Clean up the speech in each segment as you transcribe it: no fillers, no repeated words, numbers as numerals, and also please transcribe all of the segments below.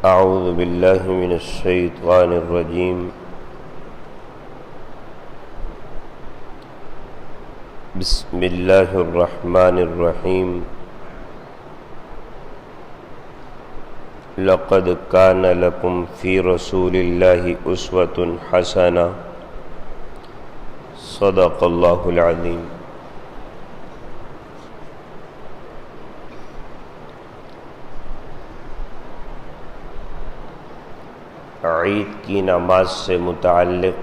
اعوذ باللہ من الشیطان الرجیم بسم اللہ الرحمن الرحیم لقد کان لکم فی رسول اللہ اسوۃ حسنہ صدق اللہ العظیم۔ عید کی نماز سے متعلق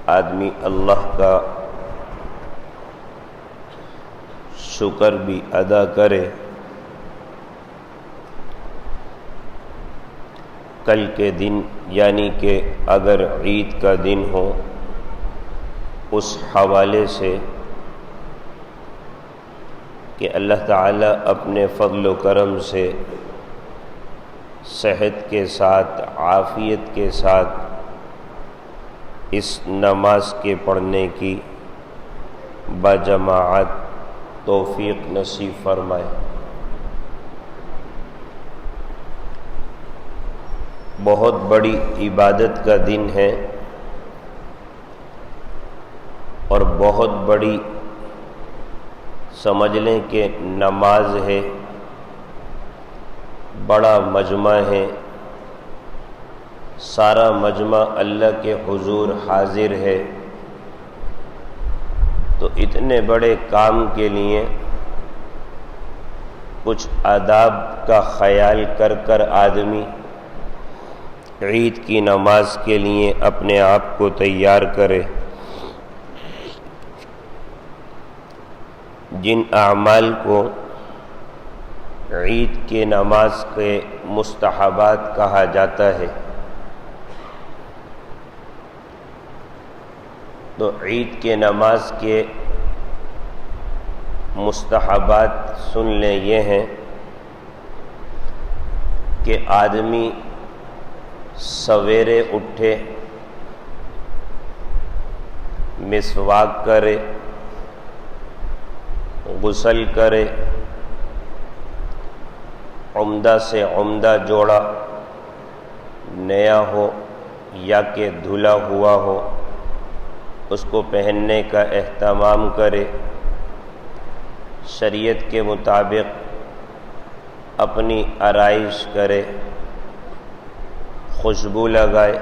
آدمی اللہ کا شکر بھی ادا کرے، کل کے دن یعنی کہ اگر عید کا دن ہو اس حوالے سے کہ اللہ تعالیٰ اپنے فضل و کرم سے صحت کے ساتھ عافیت کے ساتھ اس نماز کے پڑھنے کی بجماعت توفیق نصیب فرمائے۔ بہت بڑی عبادت کا دن ہے اور بہت بڑی سمجھ لیں کہ نماز ہے، بڑا مجمع ہے، سارا مجمع اللہ کے حضور حاضر ہے، تو اتنے بڑے کام کے لیے کچھ آداب کا خیال کر کر آدمی عید کی نماز کے لیے اپنے آپ کو تیار کرے۔ جن اعمال کو عید کے نماز کے مستحبات کہا جاتا ہے، تو عید کے نماز کے مستحبات سن لیں، یہ ہیں کہ آدمی سویرے اٹھے، مسواک کرے، غسل کرے، عمدہ سے عمدہ جوڑا نیا ہو یا کہ دھلا ہوا ہو اس کو پہننے کا اہتمام کرے، شریعت کے مطابق اپنی آرائش کرے، خوشبو لگائے،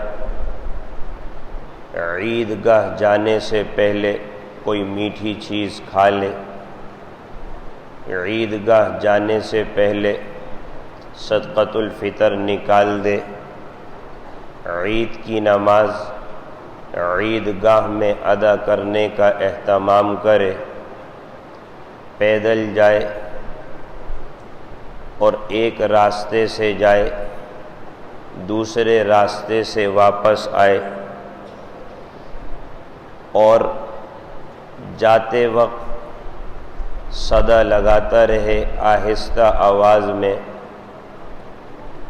عیدگاہ جانے سے پہلے کوئی میٹھی چیز کھا لے، عیدگاہ جانے سے پہلے صدقۃ الفطر نکال دے، عید کی نماز عیدگاہ میں ادا کرنے کا اہتمام کرے، پیدل جائے اور ایک راستے سے جائے دوسرے راستے سے واپس آئے، اور جاتے وقت صدا لگاتا رہے آہستہ آواز میں،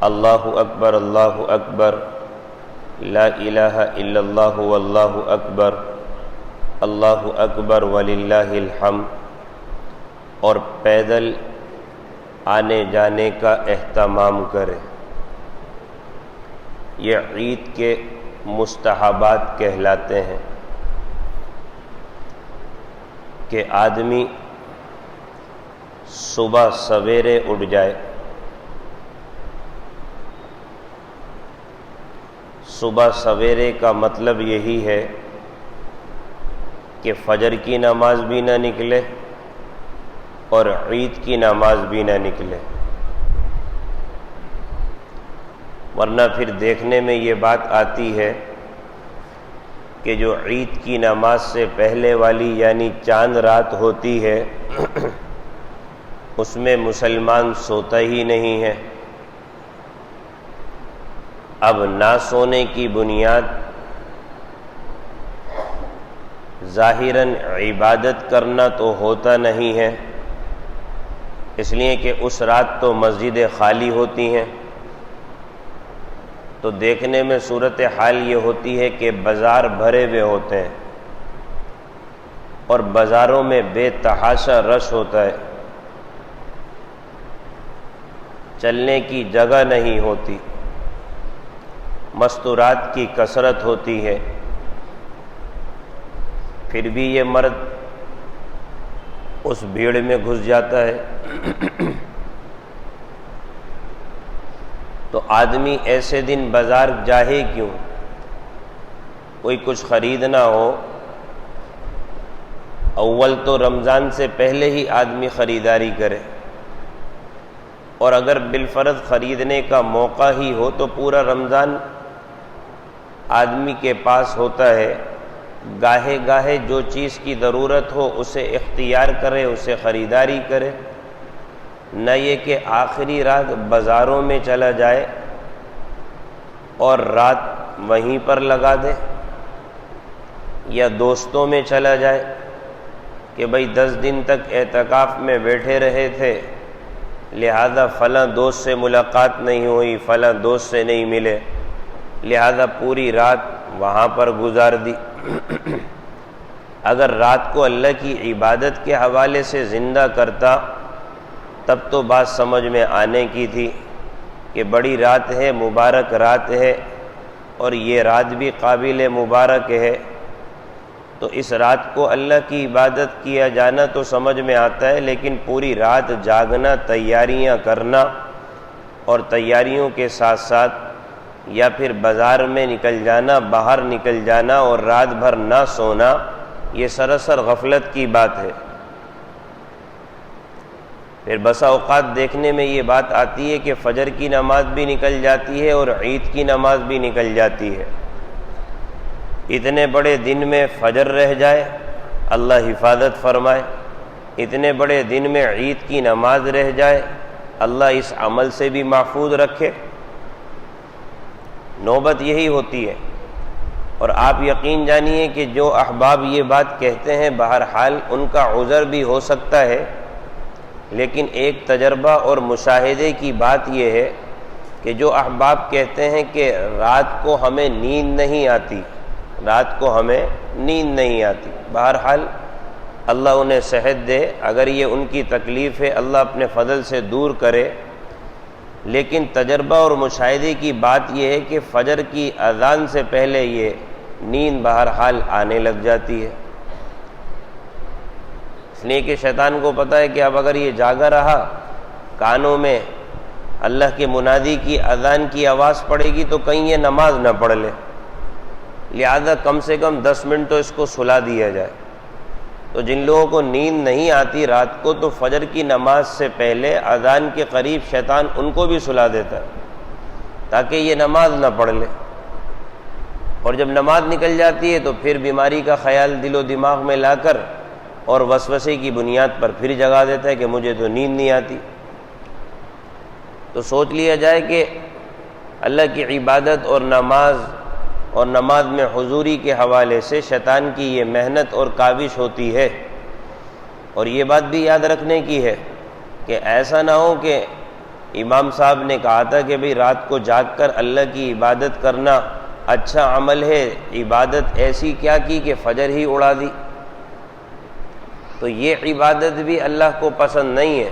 اللہ اکبر اللہ اکبر، لا الہ الا اللہ واللہ اکبر، اللہ اکبر وللہ الحمد، اور پیدل آنے جانے کا اہتمام کرے۔ یہ عید کے مستحبات کہلاتے ہیں کہ آدمی صبح سویرے اٹھ جائے۔ صبح سویرے کا مطلب یہی ہے کہ فجر کی نماز بھی نہ نکلے اور عید کی نماز بھی نہ نکلے، ورنہ پھر دیکھنے میں یہ بات آتی ہے کہ جو عید کی نماز سے پہلے والی یعنی چاند رات ہوتی ہے اس میں مسلمان سوتا ہی نہیں ہے۔ اب نہ سونے کی بنیاد ظاہراً عبادت کرنا تو ہوتا نہیں ہے، اس لیے کہ اس رات تو مسجدیں خالی ہوتی ہیں، تو دیکھنے میں صورتحال یہ ہوتی ہے کہ بازار بھرے ہوئے ہوتے ہیں، اور بازاروں میں بے تحاشا رش ہوتا ہے، چلنے کی جگہ نہیں ہوتی، مستورات کی کثرت ہوتی ہے، پھر بھی یہ مرد اس بھیڑ میں گھس جاتا ہے۔ تو آدمی ایسے دن بازار جاہے کیوں؟ کوئی کچھ خریدنا ہو، اول تو رمضان سے پہلے ہی آدمی خریداری کرے، اور اگر بالفرض خریدنے کا موقع ہی ہو تو پورا رمضان آدمی کے پاس ہوتا ہے، گاہے گاہے جو چیز کی ضرورت ہو اسے اختیار کرے، اسے خریداری کرے، نہ یہ کہ آخری رات بازاروں میں چلا جائے اور رات وہیں پر لگا دے، یا دوستوں میں چلا جائے کہ بھئی 10 دن تک اعتکاف میں بیٹھے رہے تھے، لہذا فلاں دوست سے ملاقات نہیں ہوئی، فلاں دوست سے نہیں ملے، لہذا پوری رات وہاں پر گزار دی۔ اگر رات کو اللہ کی عبادت کے حوالے سے زندہ کرتا تب تو بات سمجھ میں آنے کی تھی کہ بڑی رات ہے، مبارک رات ہے، اور یہ رات بھی قابل مبارک ہے، تو اس رات کو اللہ کی عبادت کیا جانا تو سمجھ میں آتا ہے، لیکن پوری رات جاگنا، تیاریاں کرنا، اور تیاریوں کے ساتھ ساتھ یا پھر بازار میں نکل جانا، باہر نکل جانا اور رات بھر نہ سونا، یہ سراسر غفلت کی بات ہے۔ پھر بسا اوقات دیکھنے میں یہ بات آتی ہے کہ فجر کی نماز بھی نکل جاتی ہے اور عید کی نماز بھی نکل جاتی ہے، اتنے بڑے دن میں فجر رہ جائے، اللہ حفاظت فرمائے، اتنے بڑے دن میں عید کی نماز رہ جائے، اللہ اس عمل سے بھی محفوظ رکھے۔ نوبت یہی ہوتی ہے، اور آپ یقین جانیے کہ جو احباب یہ بات کہتے ہیں بہرحال ان کا عذر بھی ہو سکتا ہے، لیکن ایک تجربہ اور مشاہدے کی بات یہ ہے کہ جو احباب کہتے ہیں کہ رات کو ہمیں نیند نہیں آتی، رات کو ہمیں نیند نہیں آتی، بہرحال اللہ انہیں صحت دے، اگر یہ ان کی تکلیف ہے اللہ اپنے فضل سے دور کرے، لیکن تجربہ اور مشاہدے کی بات یہ ہے کہ فجر کی اذان سے پہلے یہ نیند بہرحال آنے لگ جاتی ہے، اس لیے کہ شیطان کو پتہ ہے کہ اب اگر یہ جاگا رہا، کانوں میں اللہ کے منادی کی اذان کی آواز پڑے گی تو کہیں یہ نماز نہ پڑھ لے، لہذا کم سے کم 10 منٹ تو اس کو سلا دیا جائے۔ تو جن لوگوں کو نیند نہیں آتی رات کو، تو فجر کی نماز سے پہلے اذان کے قریب شیطان ان کو بھی سلا دیتا ہے تاکہ یہ نماز نہ پڑھ لے، اور جب نماز نکل جاتی ہے تو پھر بیماری کا خیال دل و دماغ میں لا کر اور وسوسے کی بنیاد پر پھر جگا دیتا ہے کہ مجھے تو نیند نہیں آتی۔ تو سوچ لیا جائے کہ اللہ کی عبادت اور نماز میں حضوری کے حوالے سے شیطان کی یہ محنت اور کاوش ہوتی ہے، اور یہ بات بھی یاد رکھنے کی ہے کہ ایسا نہ ہو کہ امام صاحب نے کہا تھا کہ بھئی رات کو جاگ کر اللہ کی عبادت کرنا اچھا عمل ہے، عبادت ایسی کیا کی کہ فجر ہی اڑا دی، تو یہ عبادت بھی اللہ کو پسند نہیں ہے۔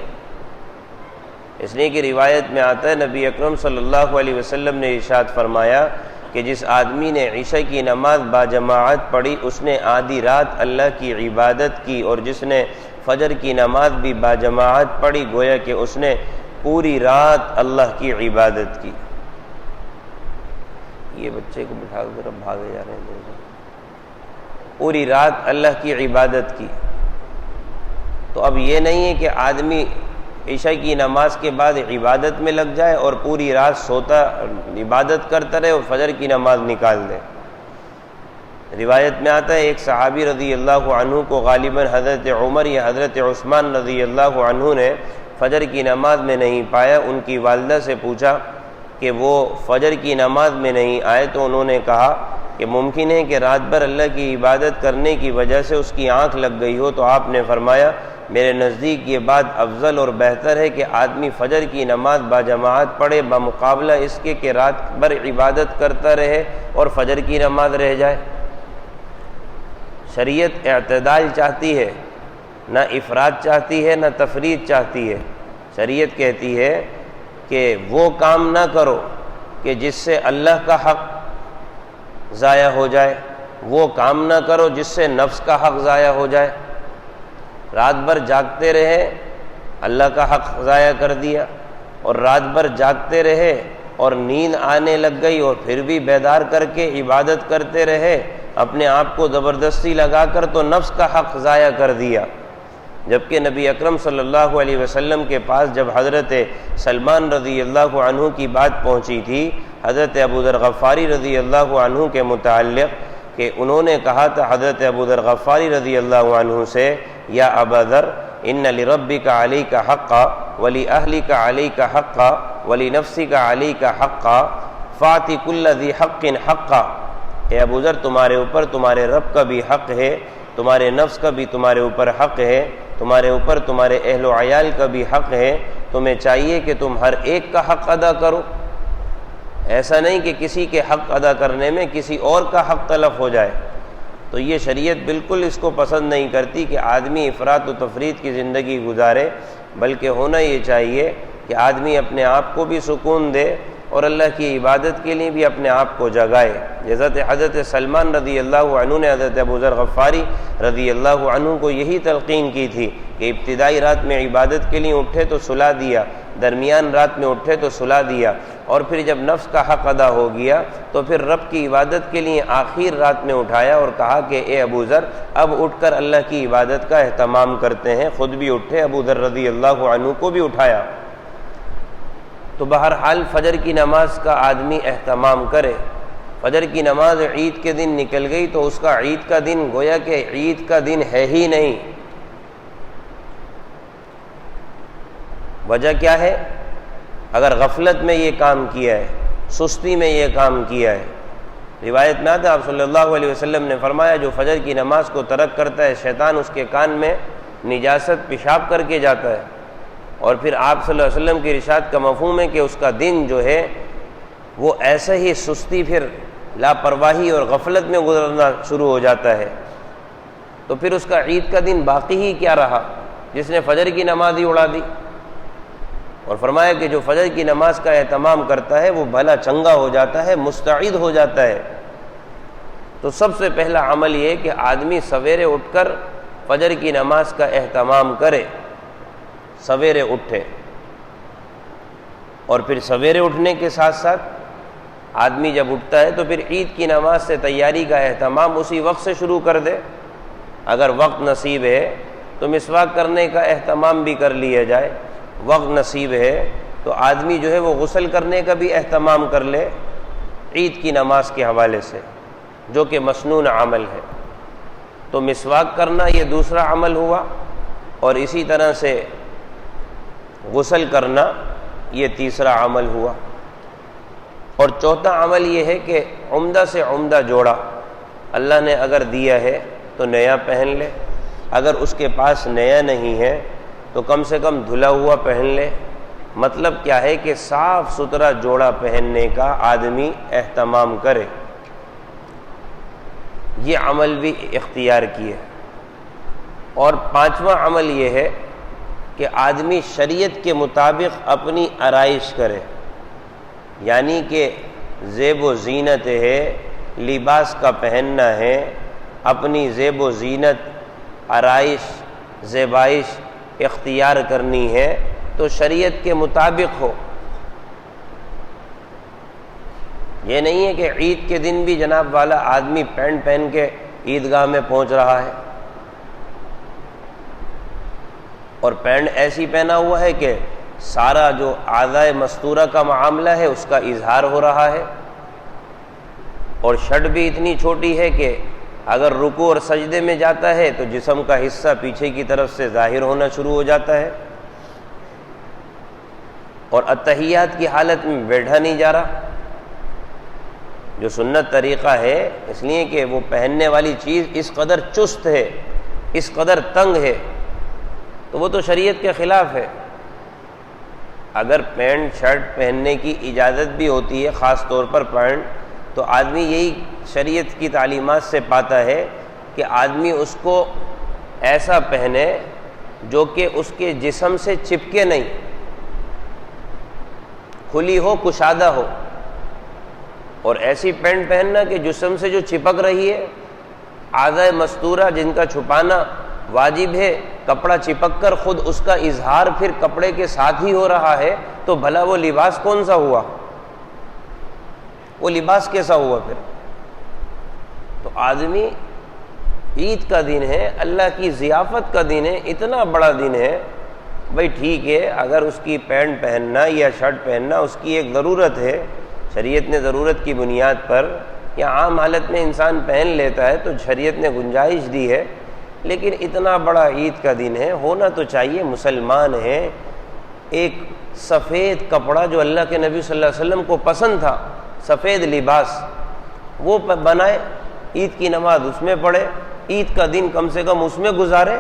اس لیے کہ روایت میں آتا ہے نبی اکرم صلی اللہ علیہ وسلم نے ارشاد فرمایا کہ جس آدمی نے عشاء کی نماز باجماعت پڑھی اس نے آدھی رات اللہ کی عبادت کی، اور جس نے فجر کی نماز بھی باجماعت پڑھی گویا کہ اس نے پوری رات اللہ کی عبادت کی۔ یہ بچے کو بٹھا کر بھاگے جا رہے ہیں، پوری رات اللہ کی عبادت کی۔ تو اب یہ نہیں ہے کہ آدمی عشاء کی نماز کے بعد عبادت میں لگ جائے اور پوری رات سوتا عبادت کرتا رہے اور فجر کی نماز نکال دے۔ روایت میں آتا ہے ایک صحابی رضی اللہ عنہ کو غالباً حضرت عمر یا حضرت عثمان رضی اللہ عنہ نے فجر کی نماز میں نہیں پایا، ان کی والدہ سے پوچھا کہ وہ فجر کی نماز میں نہیں آئے، تو انہوں نے کہا کہ ممکن ہے کہ رات بھر اللہ کی عبادت کرنے کی وجہ سے اس کی آنکھ لگ گئی ہو، تو آپ نے فرمایا میرے نزدیک یہ بات افضل اور بہتر ہے کہ آدمی فجر کی نماز باجماعت پڑھے بمقابلہ اس کے کہ رات بھر عبادت کرتا رہے اور فجر کی نماز رہ جائے۔ شریعت اعتدال چاہتی ہے، نہ افراط چاہتی ہے نہ تفریط چاہتی ہے۔ شریعت کہتی ہے کہ وہ کام نہ کرو کہ جس سے اللہ کا حق ضائع ہو جائے، وہ کام نہ کرو جس سے نفس کا حق ضائع ہو جائے۔ رات بھر جاگتے رہے، اللہ کا حق ضائع کر دیا، اور رات بھر جاگتے رہے اور نیند آنے لگ گئی اور پھر بھی بیدار کر کے عبادت کرتے رہے، اپنے آپ کو زبردستی لگا کر تو نفس کا حق ضائع کر دیا۔ جبکہ نبی اکرم صلی اللہ علیہ وسلم کے پاس جب حضرت سلمان رضی اللہ عنہ کی بات پہنچی تھی حضرت ابو ذر غفاری رضی اللہ عنہ کے متعلق، کہ انہوں نے کہا تھا حضرت ابو ذر غفاری رضی اللہ عنہ سے، یا ابا ذر ان لربک علیک حقا ولأہلک علیک حقا ولنفسک علیک حقا فاعط کل ذی حق حقا، اے ابو ذر تمہارے اوپر تمہارے رب کا بھی حق ہے، تمہارے نفس کا بھی تمہارے اوپر حق ہے، تمہارے اوپر تمہارے اہل و عیال کا بھی حق ہے، تمہیں چاہیے کہ تم ہر ایک کا حق ادا کرو۔ ایسا نہیں کہ کسی کے حق ادا کرنے میں کسی اور کا حق تلف ہو جائے۔ تو یہ شریعت بالکل اس کو پسند نہیں کرتی کہ آدمی افراط و تفریط کی زندگی گزارے، بلکہ ہونا یہ چاہیے کہ آدمی اپنے آپ کو بھی سکون دے اور اللہ کی عبادت کے لیے بھی اپنے آپ کو جگائے۔ حضرت سلمان رضی اللہ عنہ نے حضرت ابو ذر غفاری رضی اللہ عنہ کو یہی تلقین کی تھی کہ ابتدائی رات میں عبادت کے لیے اٹھے تو سلا دیا، درمیان رات میں اٹھے تو سلا دیا، اور پھر جب نفس کا حق ادا ہو گیا تو پھر رب کی عبادت کے لیے آخر رات میں اٹھایا اور کہا کہ اے ابو ذر اب اٹھ کر اللہ کی عبادت کا اہتمام کرتے ہیں۔ خود بھی اٹھے، ابو ذر رضی اللہ عنہ کو بھی اٹھایا۔ تو بہرحال فجر کی نماز کا آدمی اہتمام کرے۔ فجر کی نماز عید کے دن نکل گئی تو اس کا عید کا دن گویا کہ عید کا دن ہے ہی نہیں۔ وجہ کیا ہے؟ اگر غفلت میں یہ کام کیا ہے، سستی میں یہ کام کیا ہے۔ روایت میں آتا ہے آپ صلی اللہ علیہ وسلم نے فرمایا جو فجر کی نماز کو ترک کرتا ہے شیطان اس کے کان میں نجاست پیشاب کر کے جاتا ہے، اور پھر آپ صلی اللہ علیہ وسلم کی ارشاد کا مفہوم ہے کہ اس کا دن جو ہے وہ ایسے ہی سستی پھر لاپرواہی اور غفلت میں گزرنا شروع ہو جاتا ہے۔ تو پھر اس کا عید کا دن باقی ہی کیا رہا جس نے فجر کی نماز ہی اڑا دی۔ اور فرمایا کہ جو فجر کی نماز کا اہتمام کرتا ہے وہ بھلا چنگا ہو جاتا ہے، مستعد ہو جاتا ہے۔ تو سب سے پہلا عمل یہ کہ آدمی سویرے اٹھ کر فجر کی نماز کا اہتمام کرے، سویرے اٹھے، اور پھر سویرے اٹھنے کے ساتھ ساتھ آدمی جب اٹھتا ہے تو پھر عید کی نماز سے تیاری کا اہتمام اسی وقت سے شروع کر دے۔ اگر وقت نصیب ہے تو مسواک کرنے کا اہتمام بھی کر لیا جائے، وقت نصیب ہے تو آدمی جو ہے وہ غسل کرنے کا بھی اہتمام کر لے عید کی نماز کے حوالے سے، جو کہ مسنون عمل ہے۔ تو مسواک کرنا یہ دوسرا عمل ہوا، اور اسی طرح سے غسل کرنا یہ تیسرا عمل ہوا۔ اور چوتھا عمل یہ ہے کہ عمدہ سے عمدہ جوڑا اللہ نے اگر دیا ہے تو نیا پہن لے، اگر اس کے پاس نیا نہیں ہے تو کم سے کم دھلا ہوا پہن لے۔ مطلب کیا ہے کہ صاف ستھرا جوڑا پہننے کا آدمی اہتمام کرے۔ یہ عمل بھی اختیار کیے۔ اور پانچواں عمل یہ ہے کہ آدمی شریعت کے مطابق اپنی آرائش کرے، یعنی کہ زیب و زینت ہے، لباس کا پہننا ہے، اپنی زیب و زینت، آرائش، زیبائش اختیار کرنی ہے تو شریعت کے مطابق ہو۔ یہ نہیں ہے کہ عید کے دن بھی جناب والا آدمی پینٹ پہن کے عیدگاہ میں پہنچ رہا ہے، اور پینٹ ایسی پہنا ہوا ہے کہ سارا جو اعضائے مستورہ کا معاملہ ہے اس کا اظہار ہو رہا ہے، اور شرٹ بھی اتنی چھوٹی ہے کہ اگر رکوع اور سجدے میں جاتا ہے تو جسم کا حصہ پیچھے کی طرف سے ظاہر ہونا شروع ہو جاتا ہے، اور اتحیات کی حالت میں بیٹھا نہیں جا رہا، جو سنت طریقہ ہے، اس لیے کہ وہ پہننے والی چیز اس قدر چست ہے، اس قدر تنگ ہے، تو وہ تو شریعت کے خلاف ہے۔ اگر پینٹ شرٹ پہننے کی اجازت بھی ہوتی ہے، خاص طور پر پینٹ، تو آدمی یہی شریعت کی تعلیمات سے پاتا ہے کہ آدمی اس کو ایسا پہنے جو کہ اس کے جسم سے چپکے نہیں، کھلی ہو، کشادہ ہو، اور ایسی پینٹ پہننا کہ جسم سے جو چپک رہی ہے، اعضاء مستورہ جن کا چھپانا واجب ہے، کپڑا چپک کر خود اس کا اظہار پھر کپڑے کے ساتھ ہی ہو رہا ہے، تو بھلا وہ لباس کون سا ہوا؟ وہ لباس کیسا ہوا پھر؟ تو آدمی، عید کا دن ہے، اللہ کی ضیافت کا دن ہے، اتنا بڑا دن ہے، بھئی ٹھیک ہے اگر اس کی پینٹ پہننا یا شرٹ پہننا اس کی ایک ضرورت ہے، شریعت نے ضرورت کی بنیاد پر یا عام حالت میں انسان پہن لیتا ہے تو شریعت نے گنجائش دی ہے، لیکن اتنا بڑا عید کا دن ہے، ہونا تو چاہیے مسلمان ہیں ایک سفید کپڑا جو اللہ کے نبی صلی اللہ علیہ وسلم کو پسند تھا، سفید لباس، وہ بنائے، عید کی نماز اس میں پڑھے، عید کا دن کم سے کم اس میں گزارے۔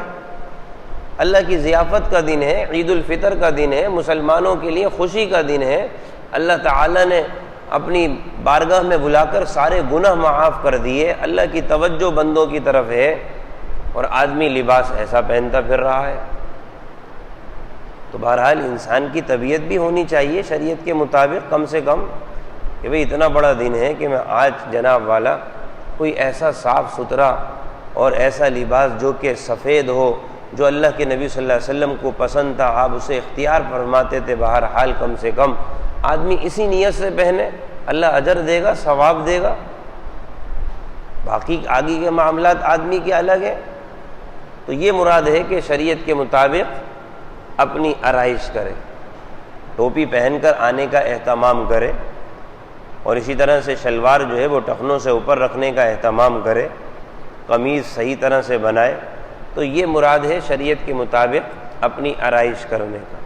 اللہ کی ضیافت کا دن ہے، عید الفطر کا دن ہے، مسلمانوں کے لیے خوشی کا دن ہے، اللہ تعالیٰ نے اپنی بارگاہ میں بلا کر سارے گناہ معاف کر دیے، اللہ کی توجہ بندوں کی طرف ہے، اور آدمی لباس ایسا پہنتا پھر رہا ہے۔ تو بہرحال انسان کی طبیعت بھی ہونی چاہیے شریعت کے مطابق کم سے کم، کہ بھئی اتنا بڑا دن ہے کہ میں آج جناب والا کوئی ایسا صاف ستھرا اور ایسا لباس جو کہ سفید ہو، جو اللہ کے نبی صلی اللہ علیہ وسلم کو پسند تھا، آپ اسے اختیار فرماتے تھے، بہرحال کم سے کم آدمی اسی نیت سے پہنے، اللہ اجر دے گا، ثواب دے گا۔ باقی آگے کے معاملات آدمی کے الگ ہیں۔ تو یہ مراد ہے کہ شریعت کے مطابق اپنی آرائش کرے، ٹوپی پہن کر آنے کا اہتمام کرے، اور اسی طرح سے شلوار جو ہے وہ ٹخنوں سے اوپر رکھنے کا اہتمام کرے، قمیض صحیح طرح سے بنائے۔ تو یہ مراد ہے شریعت کے مطابق اپنی آرائش کرنے کا۔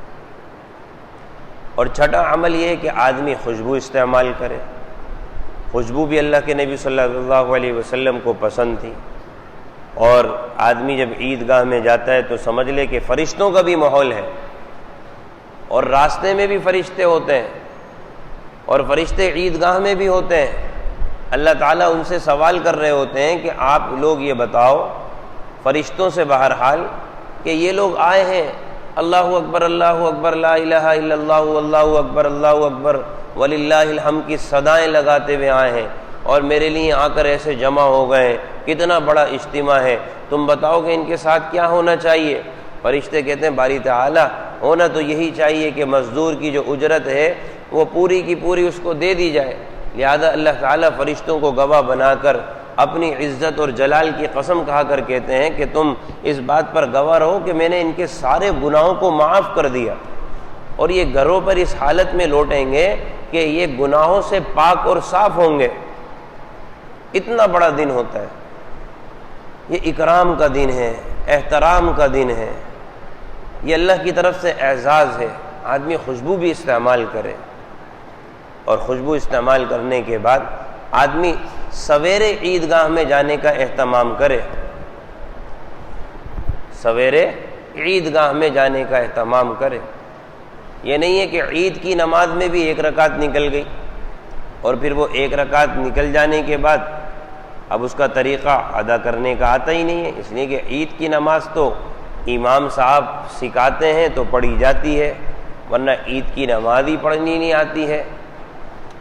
اور چھٹا عمل یہ ہے کہ آدمی خوشبو استعمال کرے۔ خوشبو بھی اللہ کے نبی صلی اللہ علیہ وسلم کو پسند تھی، اور آدمی جب عیدگاہ میں جاتا ہے تو سمجھ لے کہ فرشتوں کا بھی ماحول ہے، اور راستے میں بھی فرشتے ہوتے ہیں، اور فرشتے عیدگاہ میں بھی ہوتے ہیں۔ اللہ تعالیٰ ان سے سوال کر رہے ہوتے ہیں کہ آپ لوگ یہ بتاؤ فرشتوں سے بہرحال کہ یہ لوگ آئے ہیں، اللہ اکبر اللہ اکبر لا الہ الا اللہ اللہ اکبر وللہ الحمد کی صدائیں لگاتے ہوئے آئے ہیں، اور میرے لیے آ کر ایسے جمع ہو گئے ہیں، کتنا بڑا اجتماع ہے، تم بتاؤ کہ ان کے ساتھ کیا ہونا چاہیے؟ فرشتے کہتے ہیں باری تعالیٰ ہونا تو یہی چاہیے کہ مزدور کی جو اجرت ہے وہ پوری کی پوری اس کو دے دی جائے۔ لہذا اللہ تعالیٰ فرشتوں کو گواہ بنا کر اپنی عزت اور جلال کی قسم کھا کر کہتے ہیں کہ تم اس بات پر گواہ رہو کہ میں نے ان کے سارے گناہوں کو معاف کر دیا، اور یہ گھروں پر اس حالت میں لوٹیں گے کہ یہ گناہوں سے پاک اور صاف ہوں گے۔ اتنا بڑا دن ہوتا ہے، یہ اکرام کا دن ہے، احترام کا دن ہے، یہ اللہ کی طرف سے اعزاز ہے۔ آدمی خوشبو بھی استعمال کرے، اور خوشبو استعمال کرنے کے بعد آدمی سویرے عیدگاہ میں جانے کا اہتمام کرے، سویرے عیدگاہ میں جانے کا اہتمام کرے۔ یہ نہیں ہے کہ عید کی نماز میں بھی ایک رکعت نکل گئی، اور پھر وہ ایک رکعت نکل جانے کے بعد اب اس کا طریقہ ادا کرنے کا آتا ہی نہیں ہے، اس لیے کہ عید کی نماز تو امام صاحب سکھاتے ہیں تو پڑھی جاتی ہے، ورنہ عید کی نماز ہی پڑھنی نہیں آتی ہے۔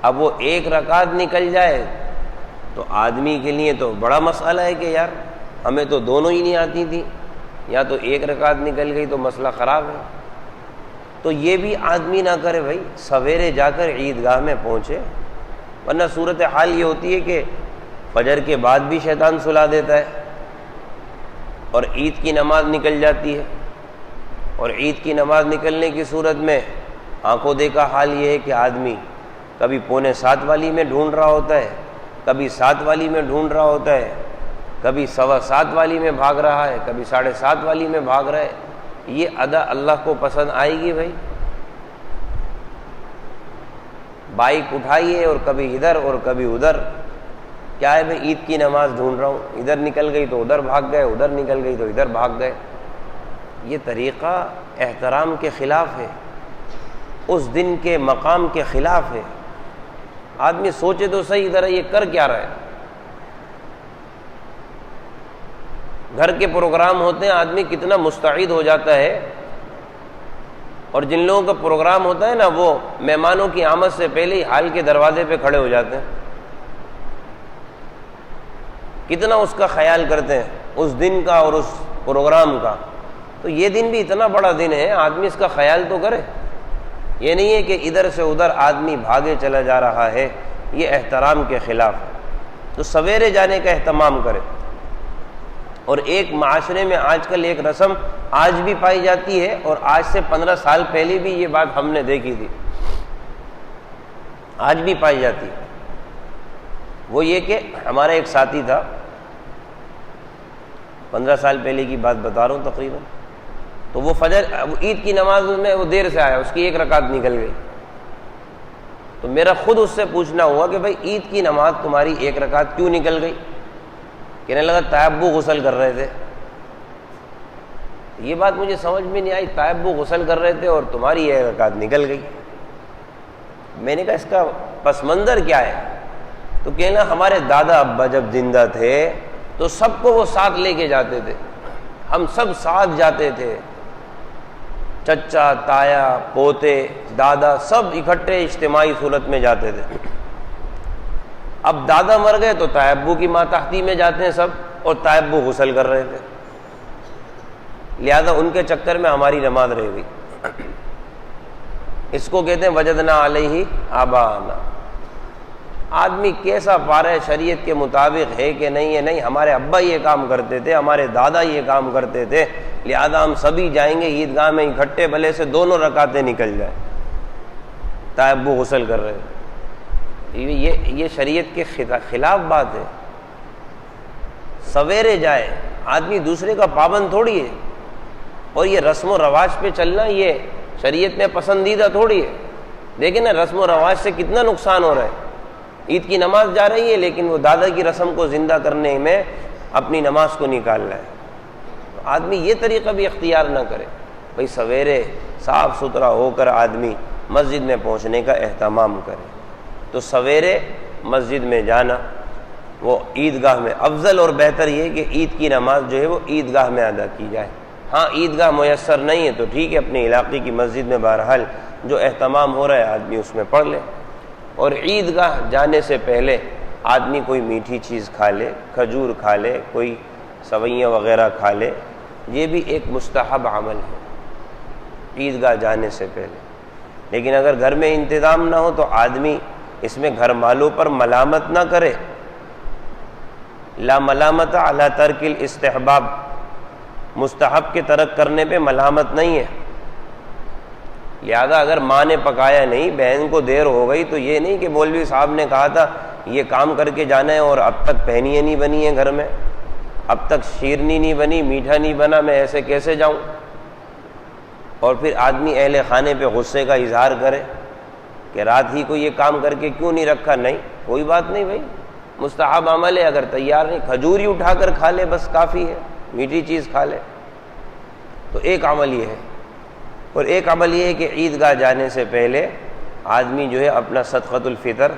اب وہ ایک رکعت نکل جائے تو آدمی کے لیے تو بڑا مسئلہ ہے کہ یار ہمیں تو دونوں ہی نہیں آتی تھی، یا تو ایک رکعت نکل گئی تو مسئلہ خراب ہے۔ تو یہ بھی آدمی نہ کرے بھائی، سویرے جا کر عیدگاہ میں پہنچے، ورنہ صورتحال یہ ہوتی ہے کہ فجر کے بعد بھی شیطان سلا دیتا ہے، اور عید کی نماز نکل جاتی ہے، اور عید کی نماز نکلنے کی صورت میں آنکھوں دیکھا حال یہ ہے کہ آدمی کبھی 6:45 والی میں ڈھونڈ رہا ہوتا ہے، کبھی 7 والی میں ڈھونڈ رہا ہوتا ہے، کبھی 7:15 والی میں بھاگ رہا ہے، کبھی 7:30 والی میں بھاگ رہا ہے۔ یہ ادا اللہ کو پسند آئے گی بھائی؟ بائک اٹھائیے اور کبھی ادھر اور کبھی ادھر، کیا ہے بھائی عید کی نماز ڈھونڈ رہا ہوں، ادھر نکل گئی تو ادھر بھاگ گئے، ادھر نکل گئی تو ادھر بھاگ گئے۔ یہ طریقہ احترام کے خلاف ہے، اس دن کے مقام کے خلاف ہے۔ آدمی سوچے تو صحیح ذرا یہ کر کیا رہا ہے؟ گھر کے پروگرام ہوتے ہیں، آدمی کتنا مستعد ہو جاتا ہے، اور جن لوگوں کا پروگرام ہوتا ہے نا وہ مہمانوں کی آمد سے پہلے ہی حال کے دروازے پہ کھڑے ہو جاتے ہیں، کتنا اس کا خیال کرتے ہیں اس دن کا اور اس پروگرام کا۔ تو یہ دن بھی اتنا بڑا دن ہے، آدمی اس کا خیال تو کرے۔ یہ نہیں ہے کہ ادھر سے ادھر آدمی بھاگے چلا جا رہا ہے، یہ احترام کے خلاف ہے۔ تو سویرے جانے کا اہتمام کرے۔ اور ایک معاشرے میں آج کل ایک رسم آج بھی پائی جاتی ہے، اور آج سے 15 سال پہلے بھی یہ بات ہم نے دیکھی تھی، آج بھی پائی جاتی ہے۔ وہ یہ کہ ہمارا ایک ساتھی تھا، 15 سال پہلے کی بات بتا رہا ہوں تقریباً، تو وہ عید کی نماز میں وہ دیر سے آیا، اس کی 1 رکعت نکل گئی۔ تو میرا خود اس سے پوچھنا ہوا کہ بھائی عید کی نماز تمہاری 1 رکعت کیوں نکل گئی؟ کہنے لگا تائبو غسل کر رہے تھے۔ یہ بات مجھے سمجھ میں نہیں آئی، تائبو غسل کر رہے تھے اور تمہاری 1 رکعت نکل گئی۔ میں نے کہا اس کا پس منظر کیا ہے؟ تو کہنا ہمارے دادا ابا جب زندہ تھے تو سب کو وہ ساتھ لے کے جاتے تھے، ہم سب ساتھ جاتے تھے، چچا، تایا، پوتے، دادا سب اکٹھے اجتماعی صورت میں جاتے تھے۔ اب دادا مر گئے تو تائبو کی ماتحتی میں جاتے ہیں سب، اور تائبو غسل کر رہے تھے، لہذا ان کے چکر میں ہماری نماز رہ گئی۔ اس کو کہتے ہیں وجدنا علیہ آباءنا۔ آدمی کیسا پارہ شریعت کے مطابق ہے کہ نہیں ہے، نہیں ہمارے ابا یہ کام کرتے تھے، ہمارے دادا یہ کام کرتے تھے، لہذا ہم سبھی جائیں گے عیدگاہ میں اکٹھے، بھلے سے 2 رکعتیں نکل جائیں۔ تائبو غسل کر رہے تھے، یہ شریعت کے خلاف بات ہے۔ سویرے جائے، آدمی دوسرے کا پابند تھوڑی ہے، اور یہ رسم و رواج پہ چلنا یہ شریعت میں پسندیدہ تھوڑی ہے۔ دیکھیں نا رسم و رواج سے کتنا نقصان ہو رہا ہے۔ عید کی نماز جا رہی ہے لیکن وہ دادا کی رسم کو زندہ کرنے میں اپنی نماز کو نکال رہا ہے۔ تو آدمی یہ طریقہ بھی اختیار نہ کرے، بھئی سویرے صاف ستھرا ہو کر آدمی مسجد میں پہنچنے کا اہتمام کرے۔ تو سویرے مسجد میں جانا، وہ عیدگاہ میں افضل اور بہتر یہ کہ عید کی نماز جو ہے وہ عیدگاہ میں ادا کی جائے۔ ہاں عیدگاہ میسر نہیں ہے تو ٹھیک ہے، اپنے علاقے کی مسجد میں بہرحال جو اہتمام ہو رہا ہے آدمی اس میں پڑھ لے۔ اور عیدگاہ جانے سے پہلے آدمی کوئی میٹھی چیز کھا لے، کھجور کھا لے، کوئی سوئیاں وغیرہ کھا لے، یہ بھی ایک مستحب عمل ہے عیدگاہ جانے سے پہلے۔ لیکن اگر گھر میں انتظام نہ ہو تو آدمی اس میں گھر والوں پر ملامت نہ کرے۔ لا ملامت علی ترک الاستحباب، مستحب کے ترک کرنے پہ ملامت نہیں ہے۔ لہذا اگر ماں نے پکایا نہیں، بہن کو دیر ہو گئی، تو یہ نہیں کہ مولوی صاحب نے کہا تھا یہ کام کر کے جانا ہے اور اب تک پہنیاں نہیں بنی ہیں گھر میں، اب تک شیرنی نہیں بنی، میٹھا نہیں بنا، میں ایسے کیسے جاؤں؟ اور پھر آدمی اہل خانے پہ غصے کا اظہار کرے کہ رات ہی کو یہ کام کر کے کیوں نہیں رکھا۔ نہیں، کوئی بات نہیں بھائی، مستحب عمل ہے، اگر تیار نہیں کھجور ہی اٹھا کر کھا لے بس کافی ہے، میٹھی چیز کھا لے۔ تو ایک عمل یہ ہے، اور ایک عمل یہ ہے کہ عیدگاہ جانے سے پہلے آدمی جو ہے اپنا صدقۃ الفطر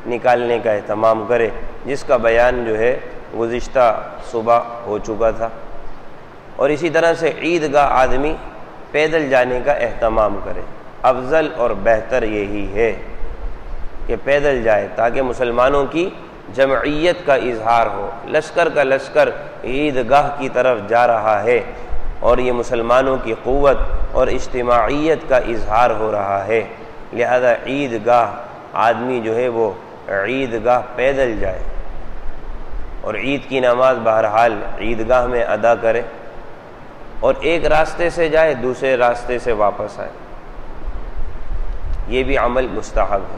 نکالنے کا اہتمام کرے، جس کا بیان جو ہے گزشتہ صبح ہو چکا تھا۔ اور اسی طرح سے عیدگاہ آدمی پیدل جانے کا اہتمام کرے۔ افضل اور بہتر یہی ہے کہ پیدل جائے تاکہ مسلمانوں کی جمعیت کا اظہار ہو۔ لشکر کا لشکر عیدگاہ کی طرف جا رہا ہے اور یہ مسلمانوں کی قوت اور اجتماعیت کا اظہار ہو رہا ہے، لہذا عیدگاہ آدمی جو ہے وہ عیدگاہ پیدل جائے اور عید کی نماز بہرحال عیدگاہ میں ادا کرے، اور ایک راستے سے جائے دوسرے راستے سے واپس آئے، یہ بھی عمل مستحب ہے۔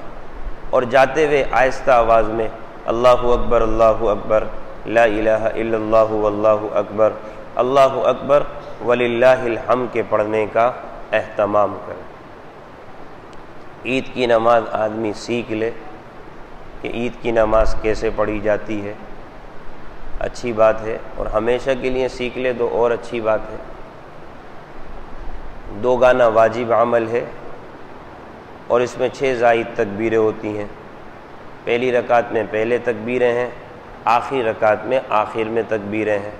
اور جاتے ہوئے آہستہ آواز میں اللہ اکبر اللہ اکبر لا الہ الا اللہ واللہ اکبر اللہ اکبر وللہ الحمد کے پڑھنے کا اہتمام کرے۔ عید کی نماز آدمی سیکھ لے کہ عید کی نماز کیسے پڑھی جاتی ہے، اچھی بات ہے، اور ہمیشہ کے لیے سیکھ لے تو اور اچھی بات ہے۔ 2 گانا واجب عمل ہے، اور اس میں 6 زائد تکبیریں ہوتی ہیں۔ پہلی رکعت میں پہلے تکبیریں ہیں، آخری رکعت میں آخر میں تکبیریں ہیں۔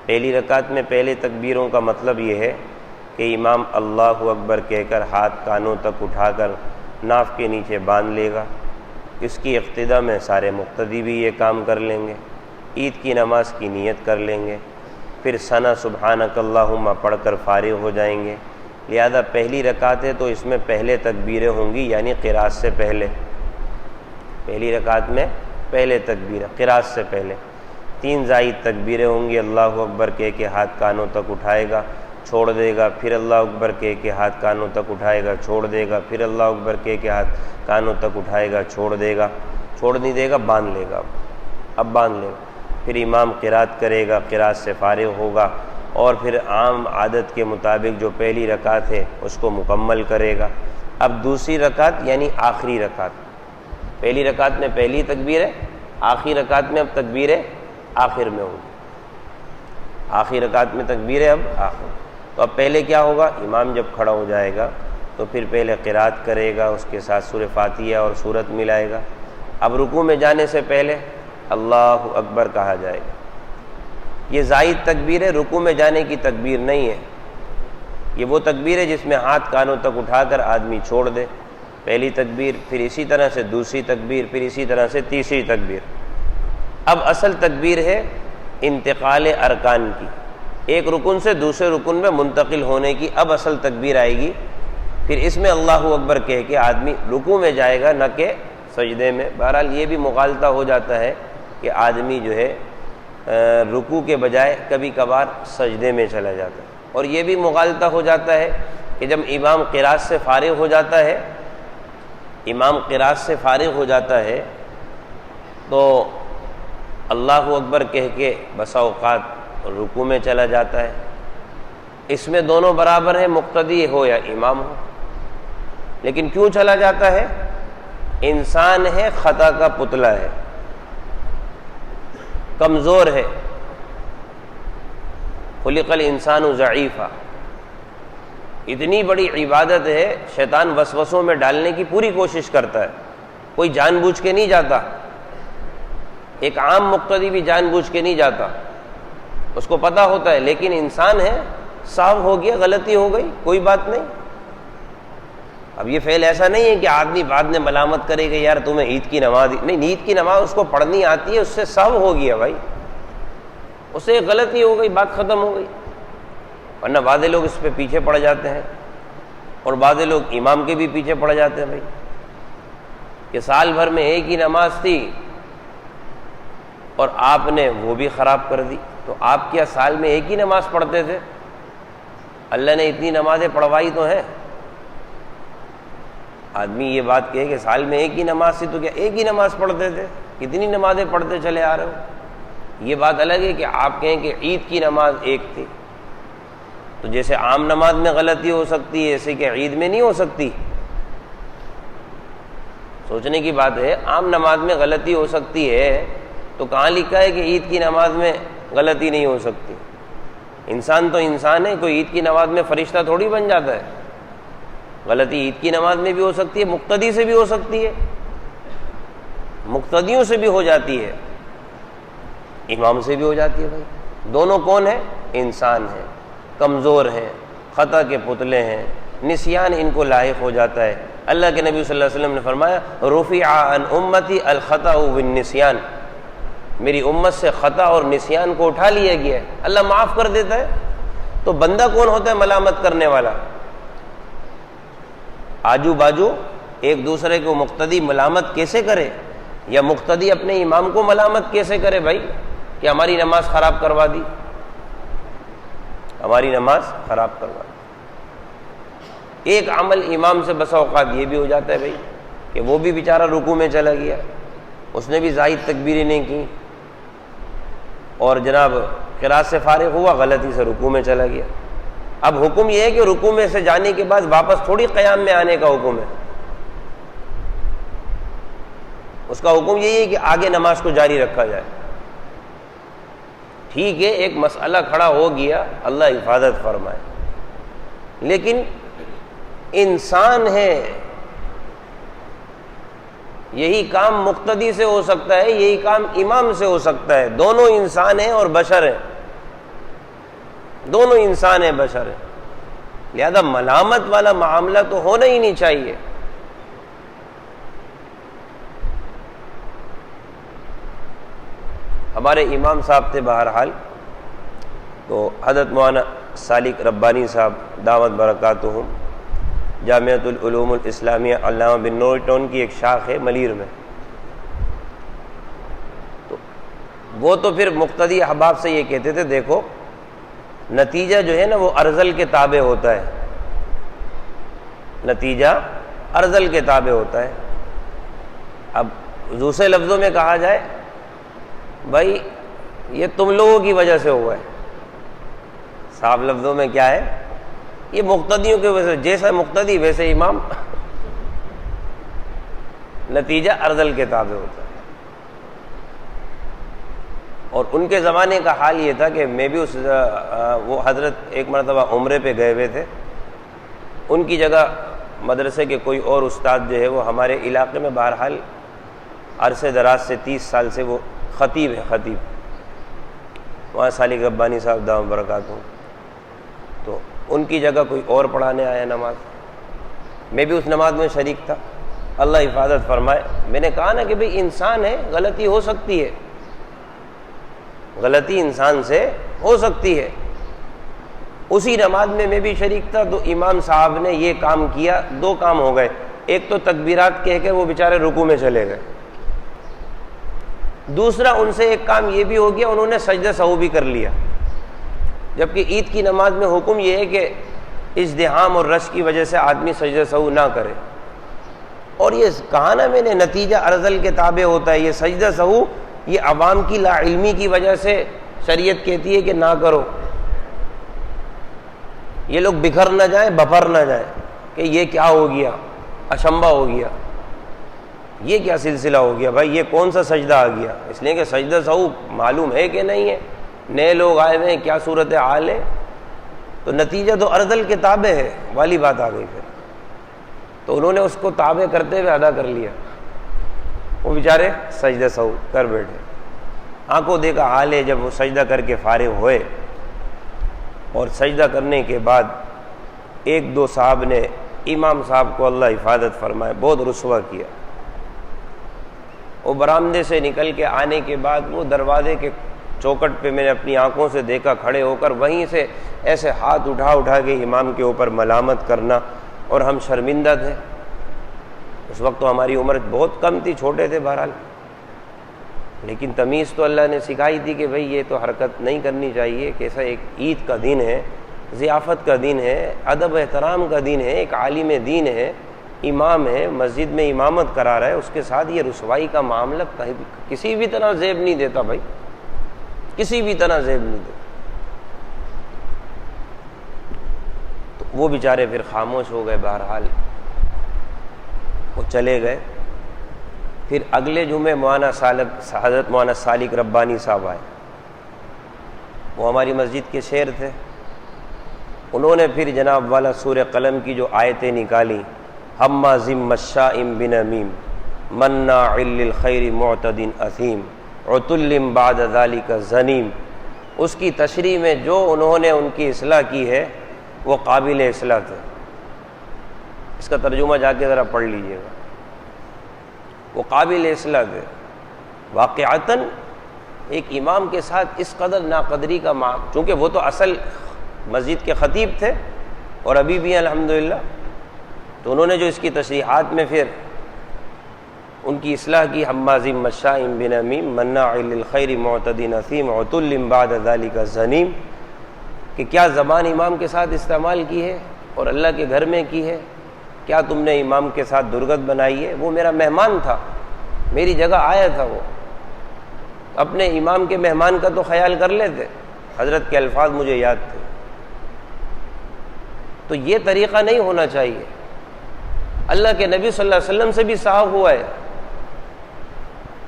پہلی رکعت میں پہلے تکبیروں کا مطلب یہ ہے کہ امام اللہ اکبر کہہ کر ہاتھ کانوں تک اٹھا کر ناف کے نیچے باندھ لے گا۔ اس کی اقتدا میں سارے مقتدی بھی یہ کام کر لیں گے، عید کی نماز کی نیت کر لیں گے، پھر ثنا سبحانک اللہم پڑھ کر فارغ ہو جائیں گے۔ لہذا پہلی رکعت ہے تو اس میں پہلے تکبیریں ہوں گی، یعنی قراءت سے پہلے۔ پہلی رکعت میں پہلے تکبیر قراءت سے پہلے 3 زائد تکبیریں ہوں گی۔ اللہ اکبر کہہ کے ہاتھ کانوں تک اٹھائے گا، چھوڑ دے گا، پھر اللہ اکبر کہہ کے ہاتھ کانوں تک اٹھائے گا، چھوڑ دے گا، پھر اللہ اکبر کہہ کے ہاتھ کانوں تک اٹھائے گا، چھوڑ دے گا، چھوڑ نہیں دے گا، باندھ لے گا، اب باندھ لے گا۔ پھر امام قرات کرے گا، قرات سے فارغ ہوگا، اور پھر عام عادت کے مطابق جو پہلی رکعت ہے اس کو مکمل کرے گا۔ اب دوسری رکعت یعنی آخری رکعت، پہلی رکعت میں پہلی تکبیر ہے، آخری رکعت میں اب تکبیر آخر میں ہوگی، آخری رکعت میں تکبیر ہے اب آخر۔ تو اب پہلے کیا ہوگا؟ امام جب کھڑا ہو جائے گا تو پھر پہلے قرات کرے گا، اس کے ساتھ سورہ فاتحہ اور سورت ملائے گا۔ اب رکوع میں جانے سے پہلے اللہ اکبر کہا جائے گا۔ یہ زائد تکبیر ہے، رکوع میں جانے کی تکبیر نہیں ہے۔ یہ وہ تکبیر ہے جس میں ہاتھ کانوں تک اٹھا کر آدمی چھوڑ دے، پہلی تکبیر، پھر اسی طرح سے دوسری تکبیر، پھر اسی طرح سے تیسری تکبیر۔ اب اصل تکبیر ہے انتقال ارکان کی، ایک رکن سے دوسرے رکن میں منتقل ہونے کی، اب اصل تکبیر آئے گی۔ پھر اس میں اللہ اکبر کہہ کے آدمی رکوع میں جائے گا، نہ کہ سجدے میں۔ بہرحال یہ بھی مغالطہ ہو جاتا ہے کہ آدمی جو ہے رکوع کے بجائے کبھی کبھار سجدے میں چلا جاتا ہے، اور یہ بھی مغالطہ ہو جاتا ہے کہ جب امام قرات سے فارغ ہو جاتا ہے، امام قرات سے فارغ ہو جاتا ہے تو اللہ اکبر کہہ کے بسا اوقات رکوع میں چلا جاتا ہے۔ اس میں دونوں برابر ہیں، مقتدی ہو یا امام ہو، لیکن کیوں چلا جاتا ہے؟ انسان ہے، خطا کا پتلا ہے، کمزور ہے، خلق الانسان ضعیفا۔ اتنی بڑی عبادت ہے، شیطان وسوسوں میں ڈالنے کی پوری کوشش کرتا ہے، کوئی جان بوجھ کے نہیں جاتا، ایک عام مقتدی بھی جان بوجھ کے نہیں جاتا، اس کو پتہ ہوتا ہے، لیکن انسان ہے، صاف ہو گیا، غلطی ہو گئی، کوئی بات نہیں۔ اب یہ فعل ایسا نہیں ہے کہ آدمی بعد میں ملامت کرے گا یار تمہیں عید کی نماز نہیں، عید کی نماز اس کو پڑھنی آتی ہے، اس سے صاف ہو گیا بھائی، اس سے ایک غلطی ہو گئی، بات ختم ہو گئی۔ ورنہ بعض لوگ اس پہ پیچھے پڑ جاتے ہیں، اور بعض لوگ امام کے بھی پیچھے پڑ جاتے ہیں بھائی، کہ سال بھر میں ایک ہی نماز تھی اور آپ نے وہ بھی خراب کر دی۔ تو آپ کیا سال میں ایک ہی نماز پڑھتے تھے؟ اللہ نے اتنی نمازیں پڑھوائی تو ہیں۔ آدمی یہ بات کہے کہ سال میں ایک ہی نماز تھی، تو کیا ایک ہی نماز پڑھتے تھے؟ کتنی نمازیں پڑھتے چلے آ رہے ہو؟ یہ بات الگ ہے کہ آپ کہیں کہ عید کی نماز ایک تھی، تو جیسے عام نماز میں غلطی ہو سکتی ہے، ایسے کہ عید میں نہیں ہو سکتی؟ سوچنے کی بات ہے، عام نماز میں غلطی ہو سکتی ہے تو کہاں لکھا ہے کہ عید کی نماز میں غلطی نہیں ہو سکتی؟ انسان تو انسان ہے، کوئی عید کی نماز میں فرشتہ تھوڑی بن جاتا ہے۔ غلطی عید کی نماز میں بھی ہو سکتی ہے، مقتدی سے بھی ہو سکتی ہے، مقتدیوں سے بھی ہو جاتی ہے، امام سے بھی ہو جاتی ہے۔ بھائی دونوں کون ہیں؟ انسان ہیں، کمزور ہیں، خطا کے پتلے ہیں، نسیان ان کو لاحق ہو جاتا ہے۔ اللہ کے نبی صلی اللہ علیہ وسلم نے فرمایا رفع عن امتی الخطأ والنسیان، میری امت سے خطا اور نسیان کو اٹھا لیا گیا ہے، اللہ معاف کر دیتا ہے۔ تو بندہ کون ہوتا ہے ملامت کرنے والا؟ آجو باجو ایک دوسرے کو مقتدی ملامت کیسے کرے، یا مقتدی اپنے امام کو ملامت کیسے کرے بھائی کہ ہماری نماز خراب کروا دی، ہماری نماز خراب کروا دی۔ ایک عمل امام سے بسا اوقات یہ بھی ہو جاتا ہے بھائی کہ وہ بھی بیچارہ رکوع میں چلا گیا، اس نے بھی زائد تکبیریں نہیں کی، اور جناب قرات سے فارغ ہوا، غلطی سے رکوع میں چلا گیا۔ اب حکم یہ ہے کہ رکوع میں سے جانے کے بعد واپس تھوڑی قیام میں آنے کا حکم ہے، اس کا حکم یہی ہے کہ آگے نماز کو جاری رکھا جائے۔ ٹھیک ہے، ایک مسئلہ کھڑا ہو گیا، اللہ حفاظت فرمائے، لیکن انسان ہے، یہی کام مقتدی سے ہو سکتا ہے، یہی کام امام سے ہو سکتا ہے، دونوں انسان ہیں اور بشر ہیں۔ دونوں انسان ہیں، بشر ہیں، لہذا ملامت والا معاملہ تو ہونا ہی نہیں چاہیے۔ ہمارے امام صاحب تھے بہرحال، تو حضرت مولانا سالک ربانی صاحب دعوت برکاتہم، جامعۃ العلوم الاسلامیہ علامہ بن نور ٹون کی ایک شاخ ہے ملیر میں، تو وہ تو پھر مقتدی احباب سے یہ کہتے تھے دیکھو نتیجہ جو ہے نا وہ ارذل کے تابع ہوتا ہے، نتیجہ ارذل کے تابع ہوتا ہے۔ اب دوسرے لفظوں میں کہا جائے بھائی یہ تم لوگوں کی وجہ سے ہوا ہے، صاف لفظوں میں کیا ہے، یہ مقتدیوں کی وجہ سے، جیسا مقتدی ویسے امام، نتیجہ ارذل کے تابع ہوتا ہے۔ اور ان کے زمانے کا حال یہ تھا کہ میں بھی وہ حضرت ایک مرتبہ عمرے پہ گئے ہوئے تھے، ان کی جگہ مدرسے کے کوئی اور استاد جو ہے وہ ہمارے علاقے میں بہرحال عرصے دراز سے 30 سال سے وہ خطیب ہے، خطیب وہاں سالک ربانی صاحب دعوت برکاتہم، تو ان کی جگہ کوئی اور پڑھانے آیا نماز، میں بھی اس نماز میں شریک تھا، اللہ حفاظت فرمائے۔ میں نے کہا نا کہ بھئی انسان ہے، غلطی ہو سکتی ہے، غلطی انسان سے ہو سکتی ہے۔ اسی نماز میں بھی شریک تھا، تو امام صاحب نے یہ کام کیا، دو کام ہو گئے، ایک تو تکبیرات کہہ کے وہ بیچارے رکوع میں چلے گئے، دوسرا ان سے ایک کام یہ بھی ہو گیا انہوں نے سجدہ سہو بھی کر لیا، جبکہ عید کی نماز میں حکم یہ ہے کہ ازدحام اور رش کی وجہ سے آدمی سجدہ سہو نہ کرے، اور یہ کہا نا میں نے نتیجہ ارذل کے تابع ہوتا ہے۔ یہ سجدہ سہو یہ عوام کی لا علمی کی وجہ سے شریعت کہتی ہے کہ نہ کرو، یہ لوگ بکھر نہ جائیں، بپھر نہ جائیں کہ یہ کیا ہو گیا، اشمبا ہو گیا، یہ کیا سلسلہ ہو گیا، بھائی یہ کون سا سجدہ آ گیا، اس لیے کہ سجدہ سہو معلوم ہے کہ نہیں ہے، نئے لوگ آئے ہوئے ہیں، کیا صورت حال ہے، تو نتیجہ تو ارذل کے تابع ہے والی بات آ گئی۔ پھر تو انہوں نے اس کو تابع کرتے ہوئے ادا کر لیا، وہ بیچارے سجدہ سہو کر بیٹھے، آنکھوں دیکھا حال ہے۔ جب وہ سجدہ کر کے فارغ ہوئے اور سجدہ کرنے کے بعد ایک دو صاحب نے امام صاحب کو اللہ حفاظت فرمائے بہت رسوا کیا، وہ برآمدے سے نکل کے آنے کے بعد وہ دروازے کے چوکٹ پہ میں نے اپنی آنکھوں سے دیکھا کھڑے ہو کر، وہیں سے ایسے ہاتھ اٹھا کے امام کے اوپر ملامت کرنا، اور ہم شرمندہ تھے۔ اس وقت تو ہماری عمر بہت کم تھی، چھوٹے تھے بہرحال، لیکن تمیز تو اللہ نے سکھائی تھی کہ بھئی یہ تو حرکت نہیں کرنی چاہیے، کیسا ایک عید کا دن ہے، ضیافت کا دن ہے، ادب احترام کا دن ہے، ایک عالم دین ہے، امام ہے، مسجد میں امامت کرا رہا ہے، اس کے ساتھ یہ رسوائی کا معاملہ کسی بھی طرح زیب نہیں دیتا، بھائی کسی بھی طرح زیب نہیں دیتا۔ تو وہ بیچارے پھر خاموش ہو گئے، بہرحال وہ چلے گئے۔ پھر اگلے جمعے حضرت مولانا سالک ربانی صاحب آئے، وہ ہماری مسجد کے شیر تھے، انہوں نے پھر جناب والا سورہ قلم کی جو آیتیں نکالی، ہمازٍ مشاء بنمیم مناع للخیر معتد اثیم عتل بعد ذلک زنیم، اس کی تشریح میں جو انہوں نے ان کی اصلاح کی ہے وہ قابل اصلاح تھے۔ اس کا ترجمہ جا کے ذرا پڑھ لیجئے گا، وہ قابل اصلاح تھے۔ واقعتاً ایک امام کے ساتھ اس قدر ناقدری کا چونکہ وہ تو اصل مسجد کے خطیب تھے اور ابھی بھی الحمدللہ، تو انہوں نے جو اس کی تشریحات میں پھر ان کی اصلاح کی، ہمازٍ مشاء بنمیم مناع للخیر معتد اثیم عتل بعد ذلک زنیم، کہ کیا زبان امام کے ساتھ استعمال کی ہے اور اللہ کے گھر میں کی ہے، کیا تم نے امام کے ساتھ درگت بنائی ہے؟ وہ میرا مہمان تھا، میری جگہ آیا تھا، وہ اپنے امام کے مہمان کا تو خیال کر لیتے، حضرت کے الفاظ مجھے یاد تھے۔ تو یہ طریقہ نہیں ہونا چاہیے۔ اللہ کے نبی صلی اللہ علیہ وسلم سے بھی صاحب ہوا ہے،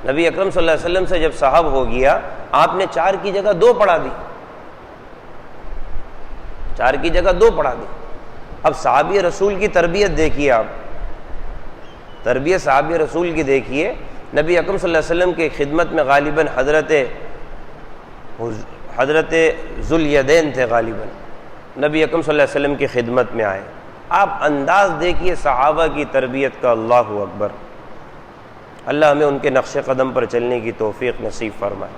نبی اکرم صلی اللہ علیہ وسلم سے جب صاحب ہو گیا، آپ نے 4 کی جگہ 2 پڑھا دی، 4 کی جگہ 2 پڑھا دی۔ اب صحابی رسول کی تربیت دیکھیے، آپ تربیت صحابی رسول کی دیکھیے۔ نبی اکرم صلی اللہ علیہ وسلم کی خدمت میں غالباً حضرت ذوالیدین تھے غالباً، نبی اکرم صلی اللہ علیہ وسلم کی خدمت میں آئے. آپ انداز دیکھیے صحابہ کی تربیت کا، اللہ اکبر. اللہ ہمیں ان کے نقش قدم پر چلنے کی توفیق نصیب فرمائے.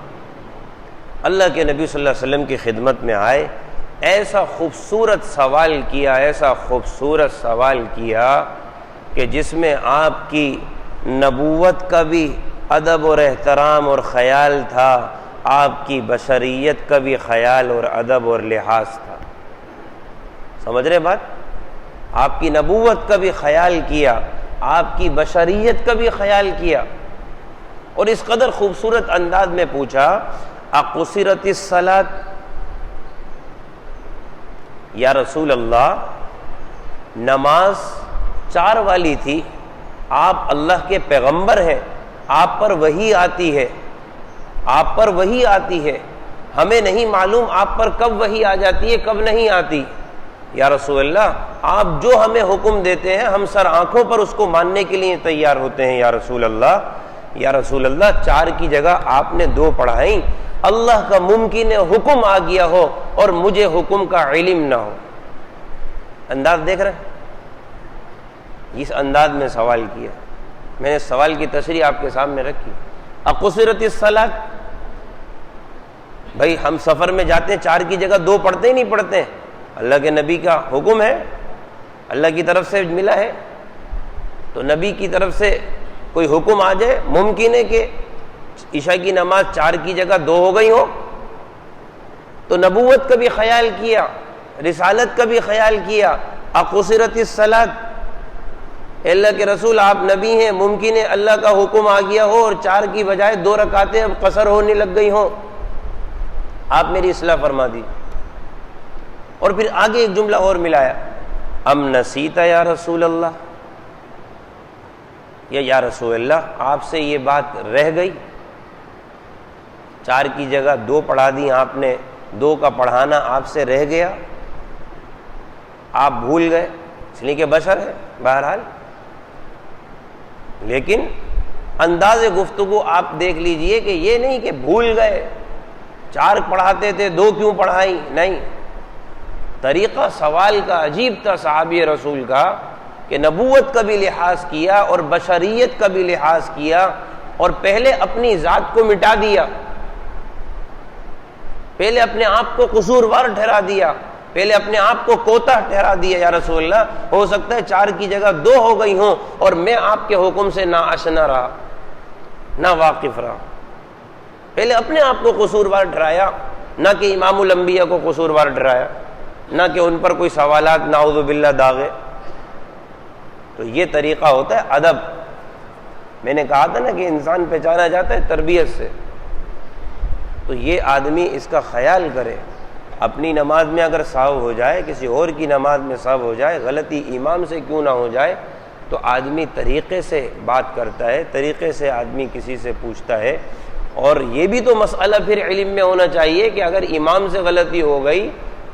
اللہ کے نبی صلی اللہ علیہ وسلم کی خدمت میں آئے، ایسا خوبصورت سوال کیا، ایسا خوبصورت سوال کیا کہ جس میں آپ کی نبوت کا بھی ادب اور احترام اور خیال تھا، آپ کی بشریت کا بھی خیال اور ادب اور لحاظ تھا. سمجھ رہے بات؟ آپ کی نبوت کا بھی خیال کیا، آپ کی بشریت کا بھی خیال کیا، اور اس قدر خوبصورت انداز میں پوچھا اقصرت الصلاۃ، یا رسول اللہ نماز 4 والی تھی، آپ اللہ کے پیغمبر ہیں، آپ پر وحی آتی ہے، آپ پر وحی آتی ہے، ہمیں نہیں معلوم آپ پر کب وحی آ جاتی ہے کب نہیں آتی. یا رسول اللہ آپ جو ہمیں حکم دیتے ہیں ہم سر آنکھوں پر اس کو ماننے کے لیے تیار ہوتے ہیں. یا رسول اللہ 4 کی جگہ آپ نے 2 پڑھائیں، اللہ کا ممکن ہے حکم آ گیا ہو اور مجھے حکم کا علم نہ ہو. انداز دیکھ رہے ہیں؟ اس انداز میں سوال کیا. میں نے سوال کی تشریح آپ کے سامنے رکھی. اقصرت الصلاۃ، بھائی ہم سفر میں جاتے ہیں 4 کی جگہ 2 پڑھتے ہی نہیں پڑھتے ہیں. اللہ کے نبی کا حکم ہے، اللہ کی طرف سے ملا ہے، تو نبی کی طرف سے کوئی حکم آ جائے، ممکن ہے کہ عشاء کی نماز 4 کی جگہ 2 ہو گئی ہو. تو نبوت کا بھی خیال کیا، رسالت کا بھی خیال کیا. اقصرت الصلاۃ، اللہ کے رسول آپ نبی ہیں، ممکن ہے اللہ کا حکم آ گیا ہو اور 4 کی بجائے 2 رکعتیں اب قصر ہونے لگ گئی ہوں، آپ میری اصلاح فرما دی. اور پھر آگے ایک جملہ اور ملایا، ام نسیت یا رسول اللہ، یا رسول اللہ آپ سے یہ بات رہ گئی، 4 کی جگہ 2 پڑھا دی آپ نے، 2 کا پڑھانا آپ سے رہ گیا، آپ بھول گئے، اس لیے کہ بشر ہے بہرحال. لیکن انداز گفتگو آپ دیکھ لیجئے کہ یہ نہیں کہ بھول گئے، 4 پڑھاتے تھے 2 کیوں پڑھائی، نہیں. طریقہ سوال کا عجیب تھا صحابی رسول کا کہ نبوت کا بھی لحاظ کیا اور بشریت کا بھی لحاظ کیا، اور پہلے اپنی ذات کو مٹا دیا، پہلے اپنے آپ کو قصوروار ٹھہرا دیا، پہلے اپنے آپ کو کوتاہ ٹھہرا دیا. یا رسول اللہ ہو سکتا ہے 4 کی جگہ 2 ہو گئی ہوں اور میں آپ کے حکم سے نا آشنا رہا، نہ واقف رہا. پہلے اپنے آپ کو قصوروار ٹھہرایا، نہ کہ امام الانبیاء کو قصوروار ٹھہرایا، نہ کہ ان پر کوئی سوالات نعوذ باللہ داغے. تو یہ طریقہ ہوتا ہے ادب. میں نے کہا تھا نا کہ انسان پہچانا جاتا ہے تربیت سے. تو یہ آدمی اس کا خیال کرے، اپنی نماز میں اگر سہو ہو جائے، کسی اور کی نماز میں سہو ہو جائے، غلطی امام سے کیوں نہ ہو جائے، تو آدمی طریقے سے بات کرتا ہے، طریقے سے آدمی کسی سے پوچھتا ہے. اور یہ بھی تو مسئلہ پھر علم میں ہونا چاہیے کہ اگر امام سے غلطی ہو گئی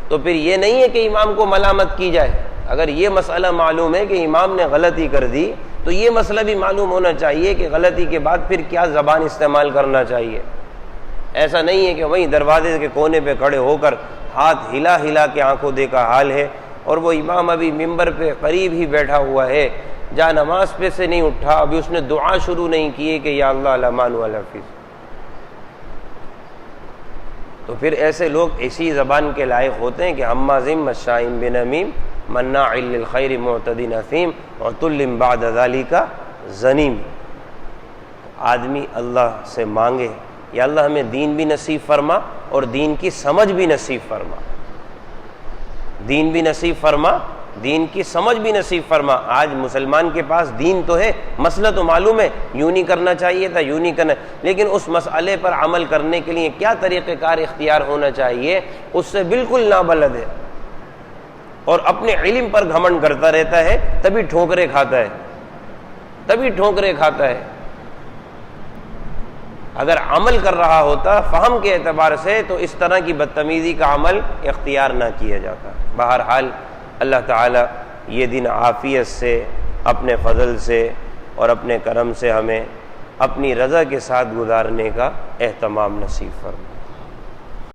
تو پھر یہ نہیں ہے کہ امام کو ملامت کی جائے. اگر یہ مسئلہ معلوم ہے کہ امام نے غلطی کر دی تو یہ مسئلہ بھی معلوم ہونا چاہیے کہ غلطی کے بعد پھر کیا زبان استعمال کرنا چاہیے. ایسا نہیں ہے کہ وہیں دروازے کے کونے پہ کھڑے ہو کر ہاتھ ہلا ہلا کے آنکھوں دیکھا حال ہے، اور وہ امام ابھی ممبر پہ قریب ہی بیٹھا ہوا ہے، جہاں نماز پہ سے نہیں اٹھا، ابھی اس نے دعا شروع نہیں کی ہے کہ یا اللہ لمان والحفظ. تو پھر ایسے لوگ اسی زبان کے لائق ہوتے ہیں کہ حماز مشاء بنمیم مناع للخیر معتد اثیم عتل بعد ذلک زنیم. آدمی اللہ سے مانگے یا اللہ ہمیں دین بھی نصیب فرما اور دین کی سمجھ بھی نصیب فرما، دین بھی نصیب فرما، دین کی سمجھ بھی نصیب فرما. آج مسلمان کے پاس دین تو ہے، مسئلہ تو معلوم ہے، یوں نہیں کرنا چاہیے تھا، یوں نہیں کرنا، لیکن اس مسئلے پر عمل کرنے کے لیے کیا طریقہ کار اختیار ہونا چاہیے اس سے بالکل نابلد ہے، اور اپنے علم پر گھمنڈ کرتا رہتا ہے، تبھی ٹھوکریں کھاتا ہے، تبھی ٹھوکریں کھاتا ہے. اگر عمل کر رہا ہوتا فہم کے اعتبار سے تو اس طرح کی بدتمیزی کا عمل اختیار نہ کیا جاتا. بہرحال اللہ تعالی یہ دن عافیت سے، اپنے فضل سے اور اپنے کرم سے ہمیں اپنی رضا کے ساتھ گزارنے کا اہتمام نصیب فرمائے.